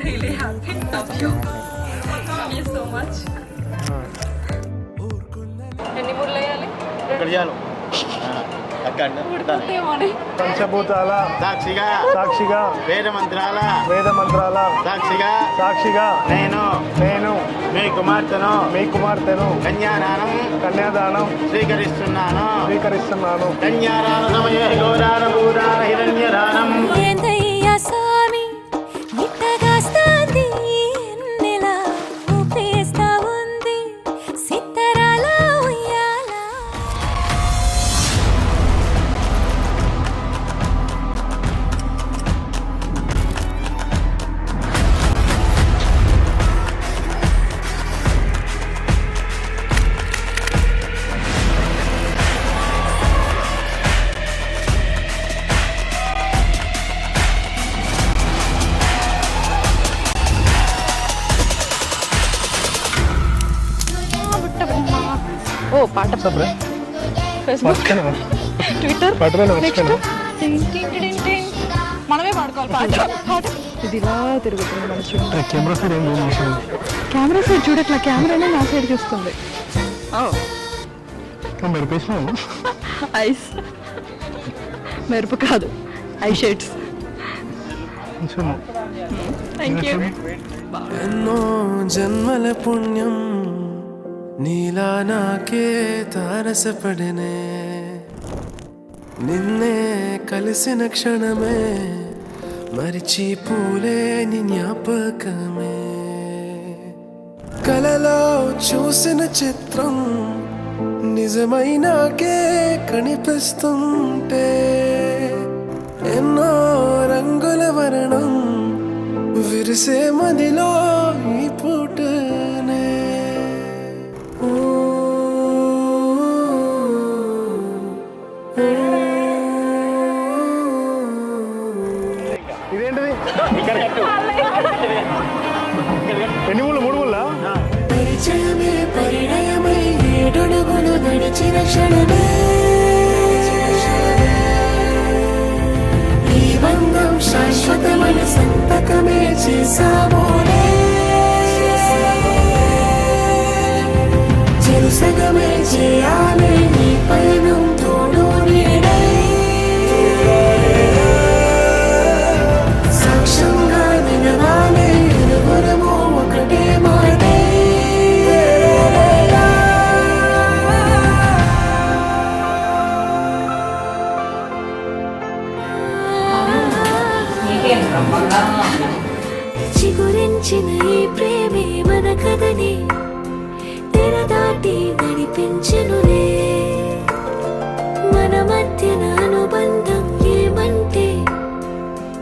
really happy. Love you. Love you so much. ఎన్ని ముళ్ళు వేయాలి? ఇక్కడ చాలు. పంచభూతాల సాక్షిగా సాక్షిగా వేద మంత్రాల సాక్షిగా సాక్షిగా నేను మీ కుమార్తెను కన్యాదానం స్వీకరిస్తున్నాను కన్యాదాన సమయ గోదాన భూదాన హిరణ్యదానం. ఓ పాట ఫేస్బుక్ ట్విట్టర్ మనమే పాడుకోవాలి పాట. ఇది ఇలా తిరుగుతుంది మన చుట్టూ. కెమెరా సైడ్ చూడట్లా, కెమెరానే నా సైడ్ చూస్తుంది. ఐస్ మెరుపు కాదు, ఐ షేడ్స్. Thank you. ఎన్నో జన్మల పుణ్యం నీలా నాకే తారసపడనే, నిన్నే కలిసిన క్షణమే మరిచిపోలేని జ్ఞాపకమే. కలలో చూసిన చిత్రం నిజమైనాకే కనిపిస్తుంటే, ఎన్నో రంగుల వర్ణం విరిసే మదిలో ఈ పూటనే. ఇదేంటిది? ఎన్ని ముళ్ళు? 3 ముళ్ళా? పరిచయమే పరిణయమై ఏడడుగులు నడిచిన క్షణమే, ఈ బంధం శాశ్వతమైన సంతకమే చేసామోనే. చెరుసగమే చేయాలి ఈ పయనం తోడు నీడై, సాక్ష్యంగా నిలవాలి ఇరువురము ఒకటే మాటే. చిగురించిన ఈ ప్రేమే మన కథని తెరదాటి నడిపించనులే. మన మధ్యన అనుబంధం ఏమంటే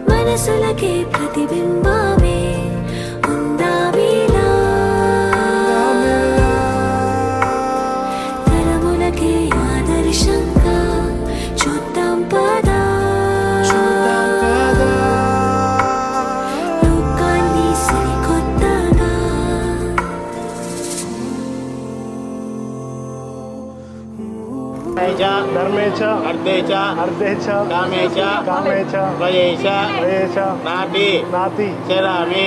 మనసులకే ప్రతిబింబమే ఉందామీలా, తరములకే ఆదర్శంగా చూద్దాం పదా. లోకాన్ని సరికొత్తగా ధర్మేచ అర్ధేచ అర్ధేచ కామేచ కామేచ త్రయేచ త్రయేచ నాతి నాతి చరామి.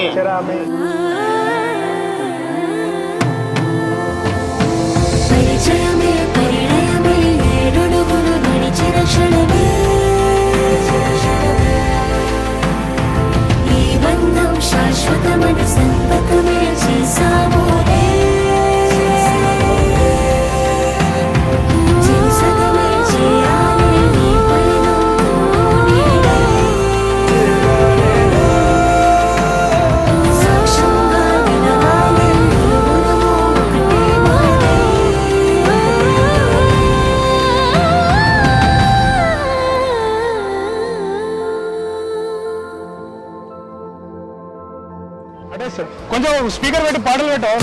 పరిచయమే పరిణయమే ఏడడుగులు నడిచిన క్షణమే, ఈ బంధం శాశ్వతమైన సంతకమే చేసామోనే. చెరుసగమే చేయాలి ఈ పయనం నీడై, సాక్ష్యంగా నిలవాలి ఇరువురము ఒకటే మాటే. అంటే కొంచెం స్పీకర్ పెట్టి పాటలు పెట్టావు.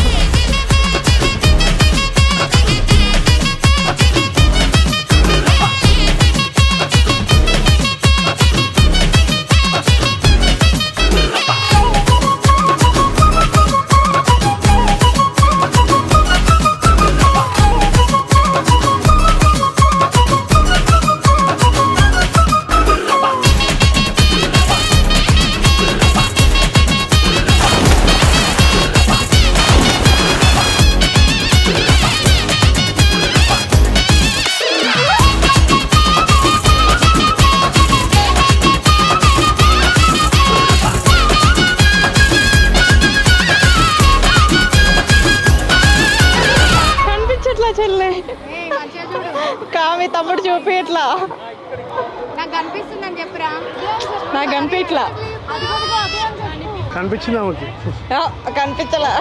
నాకు కనిపిస్తుందని చెప్పురా. నాకు కనిపించలా కనిపించింది ఆమెకి కనిపించలా